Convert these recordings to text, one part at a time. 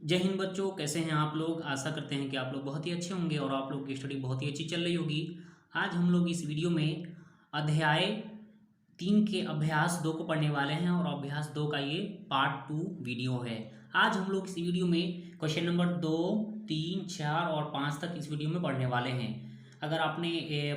जय हिंद बच्चों, कैसे हैं आप लोग। आशा करते हैं कि आप लोग बहुत ही अच्छे होंगे और आप लोग की स्टडी बहुत ही अच्छी चल रही होगी। आज हम लोग इस वीडियो में अध्याय 3 के अभ्यास 2 को पढ़ने वाले हैं और अभ्यास 2 का ये पार्ट 2 वीडियो है। आज हम लोग इस वीडियो में क्वेश्चन नंबर 2, 3, 4 और 5 तक इस वीडियो में पढ़ने वाले हैं। अगर आपने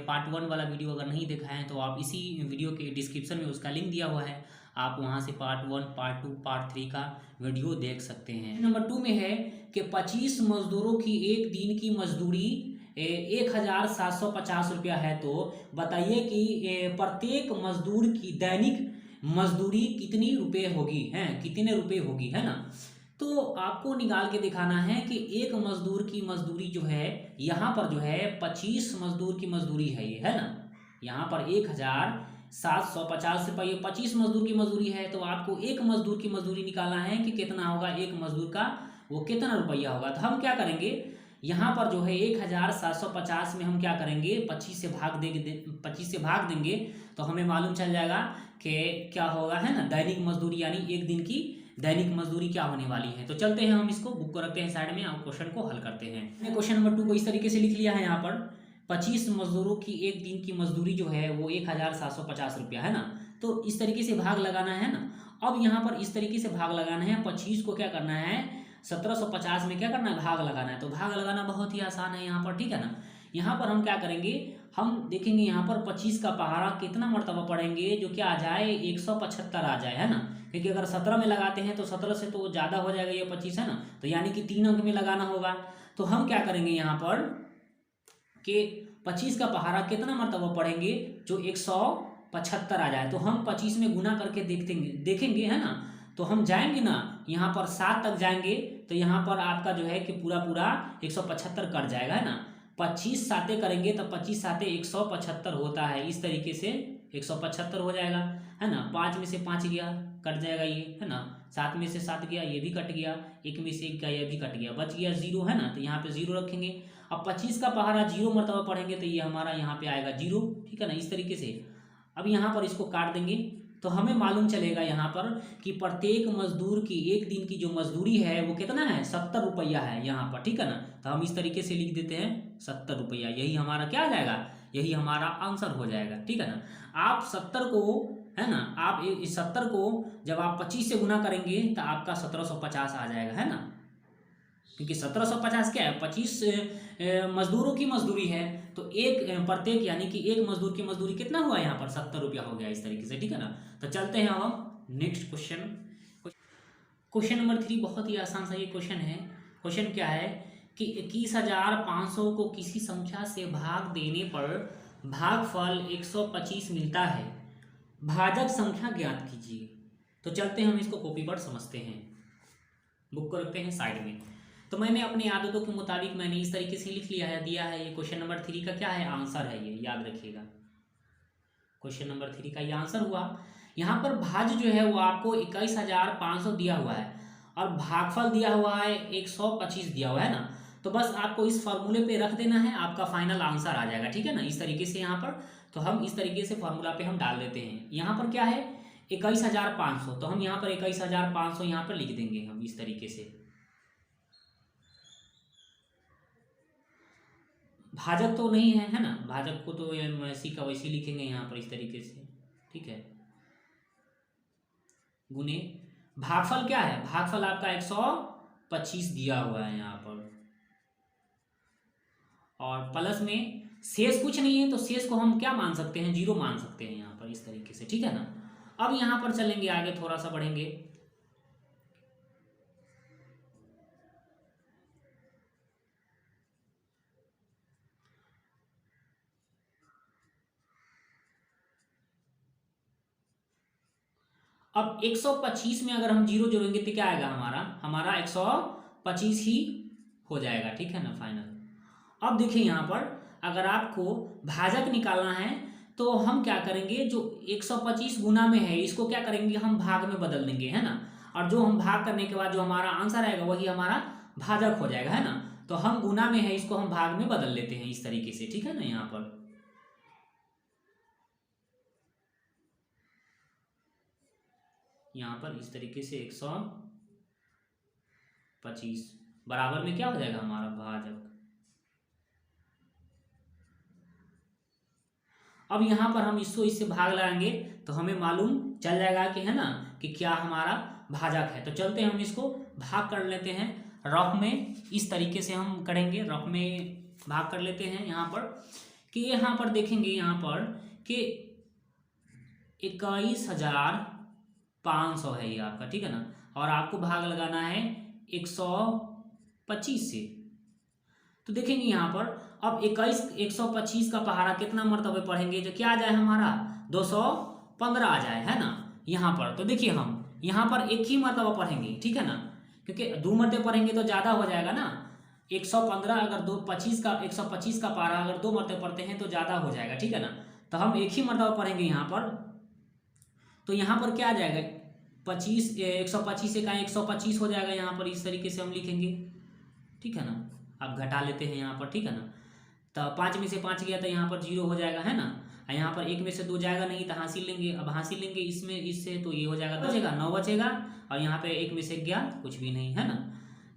पार्ट 1 वाला वीडियो अगर नहीं देखा है तो आप इसी वीडियो के डिस्क्रिप्शन में उसका लिंक दिया हुआ है, आप वहां से पार्ट 1, पार्ट 2, पार्ट 3 का वीडियो देख सकते हैं। नंबर 2 में है कि 25 मजदूरों की एक दिन की मजदूरी 1750 रुपया है, तो बताइए कि प्रत्येक मजदूर की दैनिक मजदूरी कितनी रुपए होगी, है कितने रुपए होगी, है ना। तो आपको निकाल के दिखाना है कि एक मजदूर की मजदूरी जो है यहाँ पर जो है 25 मजदूर की मजदूरी है, ये है ना। यहाँ पर 1750 रुपये 25 मजदूर की मजदूरी है, तो आपको एक मजदूर की मजदूरी निकालना है कि कितना होगा एक मजदूर का, वो कितना रुपया होगा। तो हम क्या करेंगे, यहाँ पर जो है 1750 में हम क्या करेंगे 25 से भाग देंगे तो हमें मालूम चल जाएगा कि क्या होगा, है ना। दैनिक मजदूरी यानी एक दिन की दैनिक मजदूरी क्या होने वाली है। तो चलते हैं, हम इसको बुक को रखते हैं साइड में और क्वेश्चन को हल करते हैं। क्वेश्चन नंबर 2 को इस तरीके से लिख लिया है। यहाँ पर 25 मजदूरों की एक दिन की मजदूरी जो है वो 1750 रुपया है ना। तो इस तरीके से भाग लगाना है ना। अब यहाँ पर इस तरीके से भाग लगाना है, 25 को क्या करना है 1750 में क्या करना है भाग लगाना है। तो भाग लगाना बहुत ही आसान है यहाँ पर, ठीक है ना। यहाँ पर हम क्या करेंगे, हम देखेंगे यहाँ पर 25 का पहाड़ा कितना मर्तबा पढ़ेंगे, जो क्या आ जाए 175 आ जाए, है ना। क्योंकि अगर 17 में लगाते हैं तो 17 से तो ज़्यादा हो जाएगा ये 25, है ना। तो यानी कि 3 अंक में लगाना होगा। तो हम क्या करेंगे यहाँ पर कि 25 का पहाड़ा कितना मर्तबा पढ़ेंगे जो 175 आ जाए। तो हम 25 में गुना करके देखेंगे, है ना। तो हम जाएंगे ना यहाँ पर 7 तक जाएंगे, तो यहाँ पर आपका जो है कि पूरा पूरा 175 कट जाएगा, है ना। 25 साते करेंगे तो 25 साते 175 होता है, इस तरीके से 175 हो जाएगा, है ना। 5 में से 5 गया कट जाएगा ये, है ना। 7 में से 7 गया ये भी कट गया, 1 में से 1 गया ये भी कट गया, बच गया 0, है ना। तो यहाँ पे 0 रखेंगे। अब 25 का पहाड़ा 0 मरतबा पढ़ेंगे तो ये हमारा यहाँ पे आएगा 0, ठीक है ना, इस तरीके से। अब यहाँ पर इसको काट देंगे तो हमें मालूम चलेगा यहाँ पर कि प्रत्येक मजदूर की एक दिन की जो मजदूरी है वो कितना है 70 रुपया है यहाँ पर, ठीक है ना। तो हम इस तरीके से लिख देते हैं 70 रुपया, यही हमारा क्या आ जाएगा, यही हमारा आंसर हो जाएगा, ठीक है ना। आप 70 को, है ना, आप इस 70 को जब आप 25 से गुना करेंगे तो आपका 1750 आ जाएगा, है ना। क्योंकि 1750 क्या है 25 मजदूरों की मजदूरी है, तो एक प्रत्येक यानी कि एक मजदूर की मजदूरी कितना हुआ यहाँ पर 70 रुपया हो गया, इस तरीके से, ठीक है ना। तो चलते हैं अब हम नेक्स्ट क्वेश्चन। क्वेश्चन नंबर 3 बहुत ही आसान सा ये क्वेश्चन है। क्वेश्चन क्या है कि 21,500 को किसी संख्या से भाग देने पर भागफल 125 मिलता है, भाजक संख्या ज्ञात कीजिए। तो चलते हैं हम इसको कॉपी पर समझते हैं, बुक को रखते हैं साइड में। तो मैंने अपनी आदतों के मुताबिक मैंने इस तरीके से लिख लिया है, दिया है। ये क्वेश्चन नंबर 3 का क्या है आंसर है, ये याद रखिएगा। क्वेश्चन नंबर 3 का ये आंसर हुआ। यहाँ पर भाज्य जो है वो आपको 21,500 दिया हुआ है और भागफल दिया हुआ है 125 दिया हुआ है ना। तो बस आपको इस फॉर्मूले पे रख देना है, आपका फाइनल आंसर आ जाएगा, ठीक है ना, इस तरीके से। यहाँ पर तो हम इस तरीके से फॉर्मूला पे हम डाल देते हैं। यहाँ पर क्या है 21,500, तो हम यहाँ पर 21,500 यहाँ पर लिख देंगे हम इस तरीके से। भाजक तो नहीं है, है ना, भाजक को तो वैसी का वैसी लिखेंगे यहाँ पर इस तरीके से, ठीक है। गुने भागफल क्या है, भागफल आपका 125 दिया हुआ है यहाँ पर, और प्लस में शेष कुछ नहीं है, तो शेष को हम क्या मान सकते हैं 0 मान सकते हैं यहाँ पर, इस तरीके से, ठीक है ना। अब यहाँ पर चलेंगे आगे, थोड़ा सा बढ़ेंगे। अब 125 में अगर हम 0 जोड़ेंगे तो क्या आएगा हमारा 125 ही हो जाएगा, ठीक है ना, फाइनल। अब देखिए यहाँ पर अगर आपको भाजक निकालना है तो हम क्या करेंगे, जो 125 गुना में है इसको क्या करेंगे हम भाग में बदल देंगे, है ना। और जो हम भाग करने के बाद जो हमारा आंसर आएगा वही हमारा भाजक हो जाएगा, है ना। तो हम गुना में है इसको हम भाग में बदल लेते हैं इस तरीके से, ठीक है ना। यहाँ पर इस तरीके से 125 बराबर में क्या हो जाएगा हमारा भाजक। अब यहाँ पर हम इसको इससे भाग लगाएंगे तो हमें मालूम चल जाएगा कि है ना कि क्या हमारा भाजक है। तो चलते हैं हम इसको भाग कर लेते हैं रफ में। इस तरीके से हम करेंगे, रफ में भाग कर लेते हैं यहाँ पर कि यहाँ पर देखेंगे यहाँ पर कि 21,500 है ये आपका, ठीक है ना। और आपको भाग लगाना है 125 से। तो देखेंगे यहाँ पर अब 125 का पहाड़ा कितना मरतबे पढ़ेंगे जो क्या आ जाए हमारा 215 आ जाए, है ना। यहाँ पर तो देखिए हम यहाँ पर एक ही मरतबा पढ़ेंगे, ठीक है ना, क्योंकि 2 मरतबे पढ़ेंगे तो ज़्यादा हो जाएगा ना। 115 अगर 125 का पहाड़ा अगर 2 मरतबे पढ़ते हैं तो ज़्यादा हो जाएगा, ठीक है ना। तो हम एक ही मरतबा पढ़ेंगे यहाँ पर। तो यहाँ पर क्या आ जाएगा 125 से का 125 हो जाएगा यहाँ पर। इस तरीके से हम लिखेंगे, ठीक है ना। अब घटा लेते हैं यहाँ पर, ठीक है ना। तो 5 में से 5 गया तो यहाँ पर 0 हो जाएगा, है ना। यहाँ पर 1 में से 2 जाएगा नहीं तो हासिल लेंगे। अब हासिल लेंगे इसमें इससे तो ये हो जाएगा 10 बचेगा 9 बचेगा। और यहाँ पे 1 में से गया कुछ भी नहीं, है ना।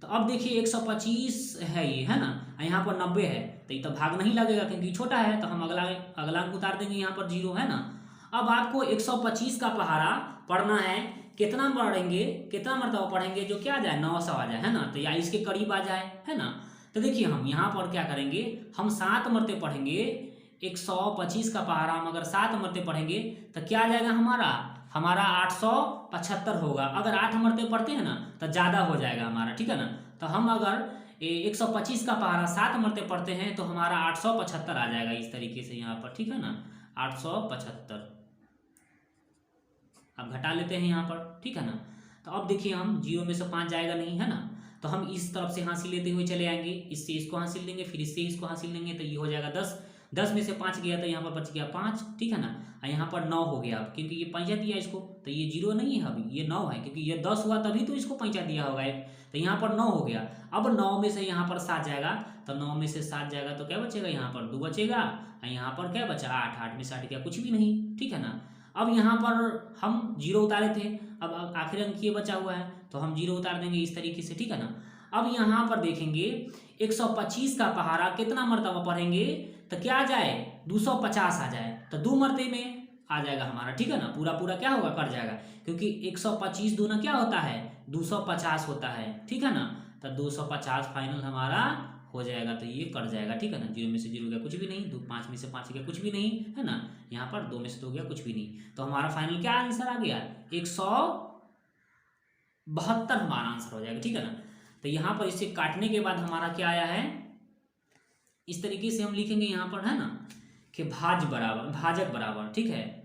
तो अब देखिए 125 है ये, है ना। यहाँ पर 90 है तो ये तो भाग नहीं लगेगा क्योंकि छोटा है। तो हम अगला अंक उतार देंगे यहाँ पर 0, है ना। अब आपको 125 का पहाड़ा पढ़ना है, कितना पढ़ेंगे, कितना मरतबा पढ़ेंगे जो क्या आ जाए 900 आ जाए, है ना। तो या इसके करीब आ जाए, है ना। तो देखिए हम यहाँ पर क्या करेंगे, हम 7 मरतबे पढ़ेंगे 125 का पहाड़ा। हम अगर 7 मरतबे पढ़ेंगे तो क्या आ जाएगा हमारा 875 होगा। अगर 8 मरतबे पढ़ते हैं ना तो ज़्यादा हो जाएगा हमारा, ठीक है ना। तो हम अगर 125 का पहाड़ा 7 मरतबे पढ़ते हैं तो हमारा 875 आ जाएगा इस तरीके से यहाँ पर, ठीक है ना। 875 अब घटा लेते हैं यहाँ पर, ठीक है ना। तो अब देखिए हम 0 में से 5 जाएगा नहीं, है ना। तो हम इस तरफ से हासिल लेते हुए चले आएंगे, इससे इसको हासिल लेंगे फिर इससे इसको हासिल लेंगे तो ये हो जाएगा 10। 10 में से 5 गया तो यहाँ पर बच गया 5, ठीक है ना। और यहाँ पर 9 हो गया अब क्योंकि ये पैंचा दिया इसको तो ये 0 नहीं है, अभी ये 9 है क्योंकि ये 10 हुआ तभी तो इसको पैंचा दिया होगा एक। तो यहाँ पर 9 हो गया। अब 9 में से यहाँ पर 7 जाएगा तो 9 में से 7 जाएगा तो क्या बचेगा यहाँ पर 2 बचेगा। और यहाँ पर क्या बचा 8, 8 में 60 गया कुछ भी नहीं, ठीक है ना। अब यहाँ पर हम 0 उतारे थे, अब आखिरी अंक ये बचा हुआ है तो हम 0 उतार देंगे इस तरीके से, ठीक है ना। अब यहाँ पर देखेंगे 125 का पहाड़ा कितना मरतबा पढ़ेंगे तो क्या आ जाए 250 आ जाए। तो 2 मरतबे में आ जाएगा हमारा, ठीक है ना। पूरा पूरा क्या होगा कट जाएगा क्योंकि 125 दूना क्या होता है 250 होता है, ठीक है ना। तो 250 फाइनल हमारा हो जाएगा तो ये कट जाएगा, ठीक है ना। 0 में से 0 गया कुछ भी नहीं, 5 में से 5 गया कुछ भी नहीं, है ना। यहाँ पर 2 में से 2 गया कुछ भी नहीं। तो हमारा फाइनल क्या आंसर आ गया 172 हमारा आंसर हो जाएगा, ठीक है ना। तो यहाँ पर इसे काटने के बाद हमारा क्या आया है इस तरीके से हम लिखेंगे यहाँ पर, है ना, कि भाजक बराबर, ठीक है।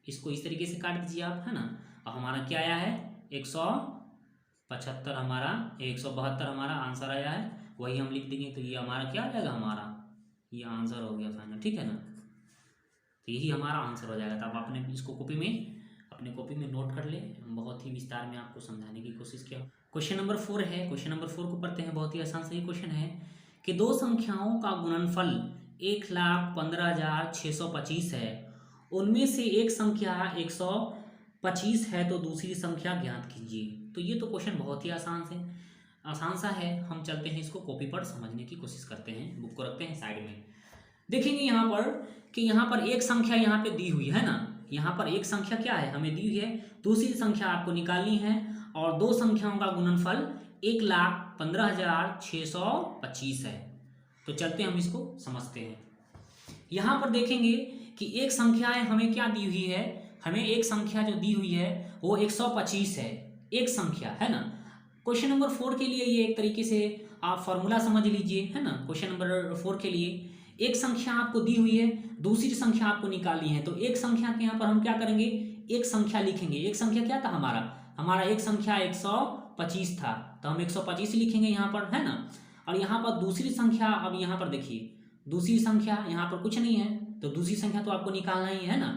इसको इस तरीके से काट दीजिए आप, है ना। और हमारा क्या आया है 175 हमारा 172 हमारा आंसर आया है, वही हम लिख देंगे। तो ये हमारा क्या आ जाएगा हमारा ये आंसर हो गया फाइनल, ठीक है ना। तो यही हमारा आंसर हो जाएगा। तो आप अपने इसको अपने कॉपी में नोट कर ले, बहुत ही विस्तार में आपको समझाने की कोशिश किया। क्वेश्चन नंबर 4 है, क्वेश्चन नंबर 4 को पढ़ते हैं। बहुत ही आसान सा क्वेश्चन है कि 2 संख्याओं का गुणनफल 1,15,625 है, उनमें से एक संख्या 125 है तो दूसरी संख्या ज्ञात कीजिए। तो ये तो क्वेश्चन बहुत ही आसान सा है। हम चलते हैं इसको कॉपी पर समझने की कोशिश करते हैं, बुक को रखते हैं साइड में। देखेंगे यहाँ पर कि यहाँ पर एक संख्या यहाँ पे दी हुई है ना, यहाँ पर एक संख्या क्या है हमें दी हुई है, दूसरी संख्या आपको निकालनी है और 2 संख्याओं का गुणनफल 1,15,625 है। तो चलते हम इसको समझते हैं। यहाँ पर देखेंगे कि एक संख्या है हमें क्या दी हुई है, हमें एक संख्या जो दी हुई है वो 125 है, एक संख्या है ना। क्वेश्चन नंबर 4 के लिए ये एक तरीके से आप फॉर्मूला समझ लीजिए, है ना। क्वेश्चन नंबर 4 के लिए एक संख्या आपको दी हुई है, दूसरी संख्या आपको निकालनी है। तो एक संख्या के यहाँ पर हम क्या करेंगे एक संख्या लिखेंगे। एक संख्या क्या था हमारा एक संख्या 125 था तो हम 125 लिखेंगे यहाँ पर, है ना। और यहाँ पर दूसरी संख्या, अब यहाँ पर देखिए दूसरी संख्या यहाँ पर कुछ नहीं है तो दूसरी संख्या तो आपको निकालना ही है ना।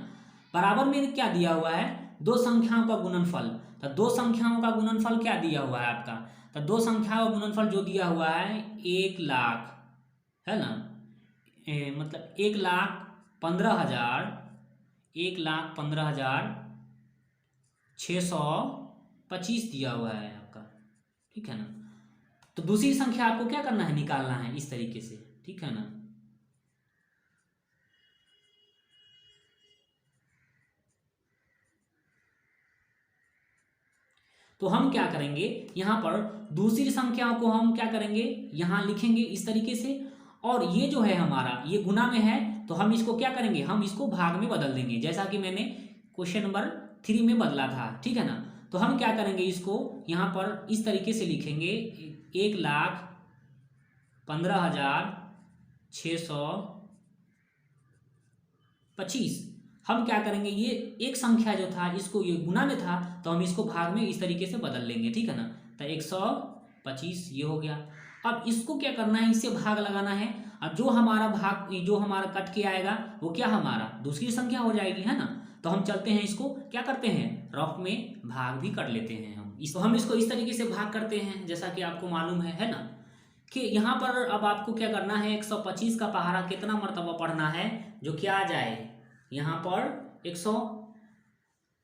बराबर में क्या दिया हुआ है 2 संख्याओं का गुणनफल। तो 2 संख्याओं का गुणनफल क्या दिया हुआ है आपका, तो 2 संख्याओं का गुणनफल जो दिया हुआ है 1 लाख, है ना, मतलब 1,15,625 625 दिया हुआ है आपका, ठीक है ना। तो दूसरी संख्या आपको क्या करना है, निकालना है इस तरीके से, ठीक है ना। तो हम क्या करेंगे, यहाँ पर दूसरी संख्याओं को हम क्या करेंगे, यहाँ लिखेंगे इस तरीके से, और ये जो है हमारा ये गुना में है तो हम इसको क्या करेंगे, हम इसको भाग में बदल देंगे, जैसा कि मैंने क्वेश्चन नंबर 3 में बदला था, ठीक है ना। तो हम क्या करेंगे, इसको यहाँ पर इस तरीके से लिखेंगे, 1,15,625। हम क्या करेंगे, ये एक संख्या जो था इसको ये गुना में था तो हम इसको भाग में इस तरीके से बदल लेंगे, ठीक है ना। तो 125 ये हो गया। अब इसको क्या करना है, इससे भाग लगाना है, और जो हमारा भाग, जो हमारा कट के आएगा वो क्या हमारा दूसरी संख्या हो जाएगी, है ना। तो हम चलते हैं, इसको क्या करते हैं, रफ में भाग भी कर लेते हैं हम इसको इस तरीके से भाग करते हैं, जैसा कि आपको मालूम है ना, कि यहाँ पर अब आपको क्या करना है, 125 का पहाड़ा कितना मरतबा पढ़ना है, जो क्या आ जाए, यहाँ पर 100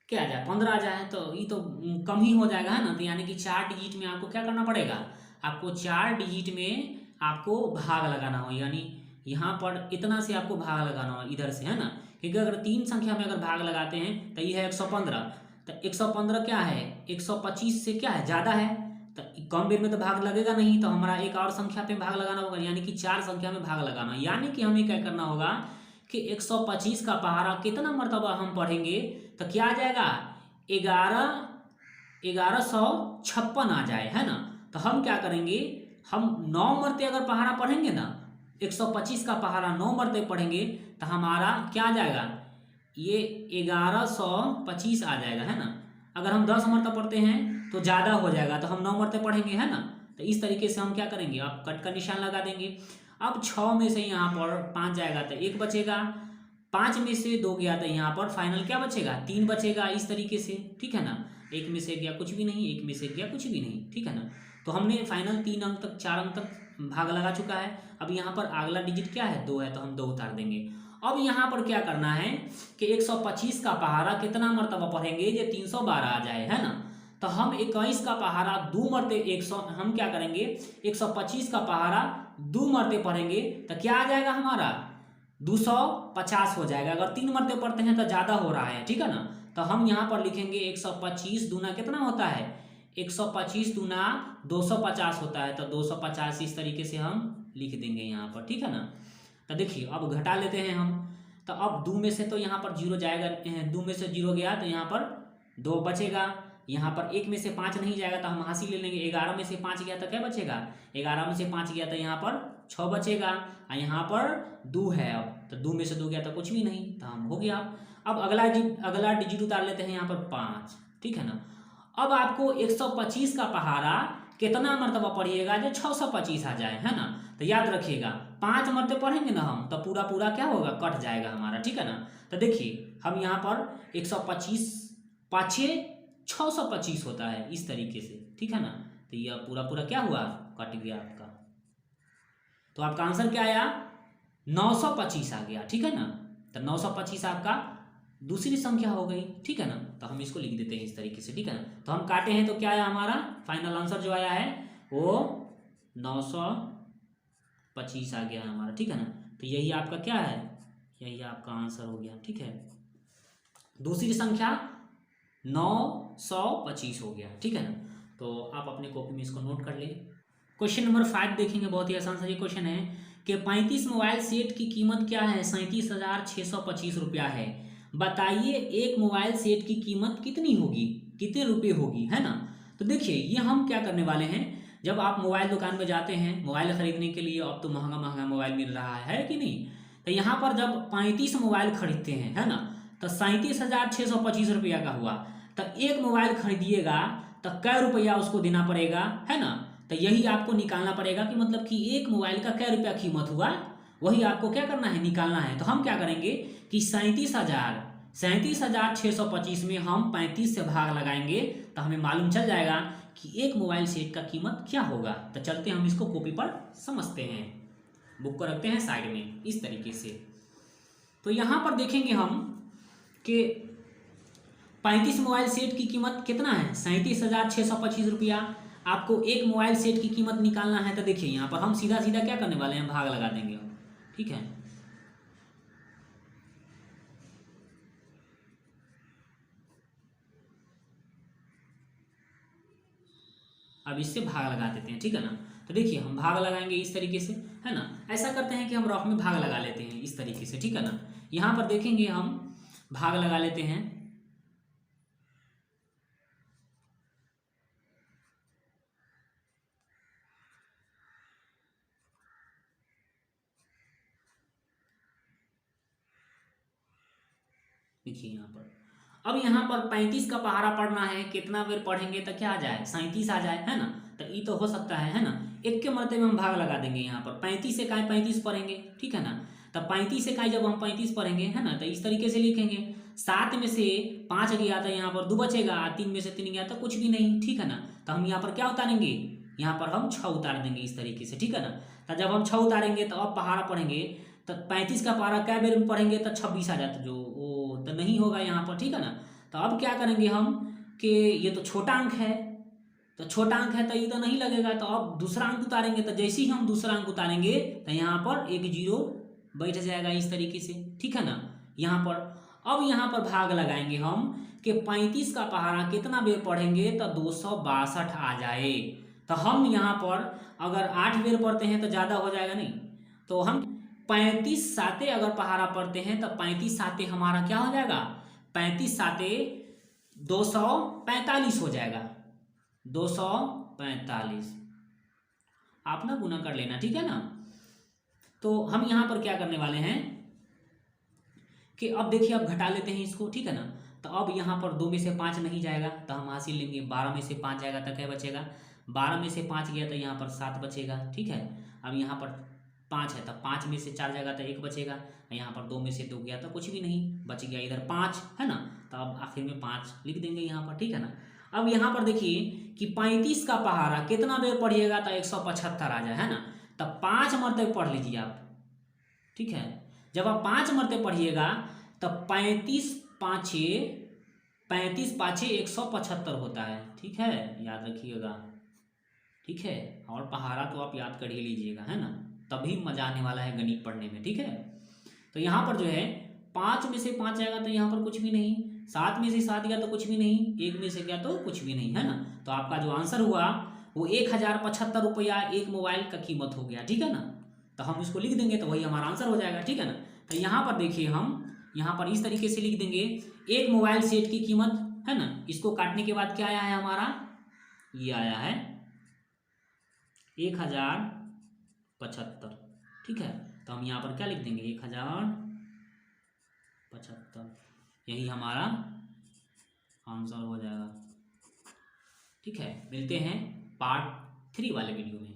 क्या आ जाए, 15 आ जाए, तो ये तो कम ही हो जाएगा, है ना। तो यानी कि 4 डिजिट में आपको क्या करना पड़ेगा, आपको 4 डिजिट में आपको भाग लगाना हो, यानी यहाँ पर इतना से आपको भाग लगाना हो इधर से, है ना। क्योंकि अगर 3 संख्या में अगर भाग लगाते हैं तो ये है 115, तो 115 क्या है, 125 से क्या है, ज़्यादा है, तो कम बेर में तो भाग लगेगा नहीं, तो हमारा एक और संख्या पे भाग लगाना होगा, यानी कि 4 संख्या में भाग लगाना, यानी कि हमें क्या करना होगा कि 125 का पहाड़ा कितना मरतबा हम पढ़ेंगे, तो क्या आ जाएगा, 1156 आ जाए, है ना। तो हम क्या करेंगे, हम 9 मरते अगर पहाड़ा पढ़ेंगे ना, 125 का पहाड़ा 9 मरते पढ़ेंगे तो हमारा क्या आ जाएगा, ये 1125 आ जाएगा, है ना। अगर हम 10 मरतबा पढ़ते हैं तो ज़्यादा हो जाएगा, तो हम 9 मरतबा पढ़ेंगे, है ना। तो इस तरीके से हम क्या करेंगे, आप कट का निशान लगा देंगे। अब 6 में से यहाँ पर 5 जाएगा तो 1 बचेगा, 5 में से 2 गया तो यहाँ पर फाइनल क्या बचेगा, 3 बचेगा, इस तरीके से, ठीक है ना। 1 में से गया कुछ भी नहीं, 1 में से गया कुछ भी नहीं, ठीक है ना। तो हमने फाइनल 3 अंक तक, 4 अंक तक भाग लगा चुका है। अब यहाँ पर अगला डिजिट क्या है, 2 है, तो हम 2 उतार देंगे। अब यहाँ पर क्या करना है कि 125 का पहाड़ा कितना मरतबा पढ़ेंगे, ये 312 आ जाए, है ना। तो हम 21 का पहाड़ा 2 मरते 100, हम क्या करेंगे, 125 का पहाड़ा 2 मरते पढ़ेंगे तो क्या आ जाएगा हमारा, 250 हो जाएगा। अगर 3 मरते पढ़ते हैं तो ज़्यादा हो रहा है, ठीक है ना। तो हम यहाँ पर लिखेंगे 125 दूना कितना होता है, 125 दूना 250 होता है, तो 250 इस तरीके से हम लिख देंगे यहाँ पर, ठीक है ना। तो देखिए अब घटा लेते हैं हम, तो अब 2 में से तो यहाँ पर 0 जाएगा, 2 में से 0 गया तो यहाँ पर 2 बचेगा, यहाँ पर 1 में से 5 नहीं जाएगा तो हम हासिल ले लेंगे, 11 में से 5 गया तो क्या बचेगा, 11 में से 5 गया तो यहाँ पर 6 बचेगा, और यहाँ पर 2 है, अब तो 2 में से 2 गया तो कुछ भी नहीं, तो हम हो गया। अब अगला डिजिट उतार लेते हैं यहाँ पर 5, ठीक है ना। अब आपको 125 का पहाड़ा कितना मरतबा पढ़िएगा जो 625 आ जाए, है ना। तो याद रखिएगा 5 मरतबे पढ़ेंगे ना हम, तो पूरा पूरा क्या होगा, कट जाएगा हमारा, ठीक है ना। तो देखिए हम यहाँ पर 125 5 625 होता है इस तरीके से, ठीक है ना। तो यह पूरा पूरा क्या हुआ, कट गया आपका। तो आपका आंसर क्या आया, 925 आ गया, ठीक है ना। तो 925 आपका दूसरी संख्या हो गई, ठीक है ना। तो हम इसको लिख देते हैं इस तरीके से, ठीक है ना। तो हम काटे हैं तो क्या आया हमारा फाइनल आंसर जो आया है वो 925 आ गया है हमारा, ठीक है ना। तो यही आपका क्या है, यही आपका आंसर हो गया, ठीक है। दूसरी संख्या 925 हो गया, ठीक है ना। तो आप अपने कॉपी में इसको नोट कर ले। क्वेश्चन नंबर 5 देखेंगे, बहुत ही आसान सा ये क्वेश्चन है कि 35 मोबाइल सेट की कीमत क्या है, 37,625 रुपया है। बताइए एक मोबाइल सेट की कीमत कितनी होगी, कितने रुपए होगी, है ना। तो देखिए ये हम क्या करने वाले हैं, जब आप मोबाइल दुकान में जाते हैं मोबाइल खरीदने के लिए, अब तो महंगा महंगा मोबाइल मिल रहा है कि नहीं। तो यहाँ पर जब 35 मोबाइल खरीदते हैं, है ना, तो 37,625 रुपया का हुआ। तो एक मोबाइल खरीदिएगा तो कै रुपया उसको देना पड़ेगा, है ना। तो यही आपको निकालना पड़ेगा कि मतलब कि एक मोबाइल का कै रुपया कीमत हुआ, वही आपको क्या करना है, निकालना है। तो हम क्या करेंगे कि 37,625 में हम 35 से भाग लगाएंगे तो हमें मालूम चल जाएगा कि एक मोबाइल सेट का कीमत क्या होगा। तो चलते हम इसको कॉपी पर समझते हैं, बुक को रखते हैं साइड में इस तरीके से। तो यहाँ पर देखेंगे हम कि 35 मोबाइल सेट की कीमत कितना है? 37,625 रुपया। आपको एक मोबाइल सेट की कीमत निकालना है तो देखिए यहाँ पर हम सीधा सीधा क्या करने वाले हैं, भाग लगा देंगे अब, ठीक है। अब इससे भाग लगा देते हैं, ठीक है ना। तो देखिए हम भाग लगाएंगे इस तरीके से, है ना। ऐसा करते हैं कि हम रफ में भाग लगा लेते हैं इस तरीके से, ठीक है ना। यहाँ पर देखेंगे हम भाग लगा लेते हैं। देखिए यहाँ पर, अब यहाँ पर 35 का पहाड़ा पढ़ना है, कितना बेर पढ़ेंगे तो क्या आ जाए, 37 आ जाए, है ना। तो ये तो हो सकता है ना। एक के मरते में हम भाग लगा देंगे यहाँ पर, 35 से काय 35 पढ़ेंगे, ठीक है ना। तब 35 से काय जब हम 35 पढ़ेंगे, है ना, तो इस तरीके से लिखेंगे। 7 में से 5 गया तो यहाँ पर 2 बचेगा, 3 में से 3 गया तो कुछ भी नहीं, ठीक है ना। तो हम यहाँ पर क्या उतारेंगे, यहाँ पर हम 6 उतार देंगे इस तरीके से, ठीक है ना। तो जब हम 6 उतारेंगे तो अब पहाड़ा पढ़ेंगे, तो 35 का पहाड़ा क्या बेर में पढ़ेंगे तो 26 आ जाता, जो वो तो नहीं होगा यहाँ पर, ठीक है ना। तो अब क्या करेंगे हम कि ये तो छोटा अंक है, तो छोटा अंक है तो ये तो नहीं लगेगा, तो अब दूसरा अंक उतारेंगे, तो जैसे ही हम दूसरा अंक उतारेंगे तो यहाँ पर एक जीरो बैठ जाएगा इस तरीके से, ठीक है ना। यहाँ पर अब यहाँ पर भाग लगाएंगे हम कि 35 का पहाड़ा कितना बेर पढ़ेंगे तो 262 आ जाए। तो हम यहाँ पर अगर 8 बेर पढ़ते हैं तो ज़्यादा हो जाएगा नहीं, तो हम 35 साते अगर पहाड़ा पढ़ते हैं तो 35 साते हमारा क्या हो जाएगा, 35 साते 245 हो जाएगा, 245 आप ना गुना कर लेना, ठीक है ना। तो हम यहाँ पर क्या करने वाले हैं कि अब देखिए अब घटा लेते हैं इसको, ठीक है ना। तो अब यहाँ पर 2 में से 5 नहीं जाएगा तो हम हासिल लेंगे, 12 में से 5 जाएगा तो क्या बचेगा, 12 में से 5 गया तो यहाँ पर 7 बचेगा, ठीक है। अब यहाँ पर 5 है तो 5 में से 4 जाएगा तो 1 बचेगा, यहाँ पर 2 में से 2 गया तो कुछ भी नहीं बच गया, इधर 5 है ना। तो अब आखिर में 5 लिख देंगे यहाँ पर, ठीक है ना। अब यहाँ पर देखिए कि 35 का पहाड़ा कितना बेर पढ़िएगा तो 175 आ जाए, है ना। तब 5 मरतबे पढ़ लीजिए आप, ठीक है। जब आप 5 मरतबे पढ़िएगा तब 35 पाँचे 175 होता है, ठीक है, याद रखिएगा, ठीक है। और पहाड़ा तो आप याद कर ही लीजिएगा, है ना, तभी मजा आने वाला है गणित पढ़ने में, ठीक है। तो यहाँ पर जो है 5 में से 5 आएगा तो यहाँ पर कुछ भी नहीं, 7 में से 7 गया तो कुछ भी नहीं, 1 में से गया तो कुछ भी नहीं, है ना। तो आपका जो आंसर हुआ वो 1075 रुपया एक मोबाइल का कीमत हो गया, ठीक है ना। तो हम इसको लिख देंगे तो वही हमारा आंसर हो जाएगा, ठीक है ना। तो यहाँ पर देखिए हम यहाँ पर इस तरीके से लिख देंगे, एक मोबाइल सेट की कीमत, है ना, इसको काटने के बाद क्या आया है हमारा, ये आया है 1075, ठीक है। तो हम यहाँ पर क्या लिख देंगे, 1075, यही हमारा आंसर हो जाएगा, ठीक है। मिलते हैं पार्ट 3 वाले वीडियो में।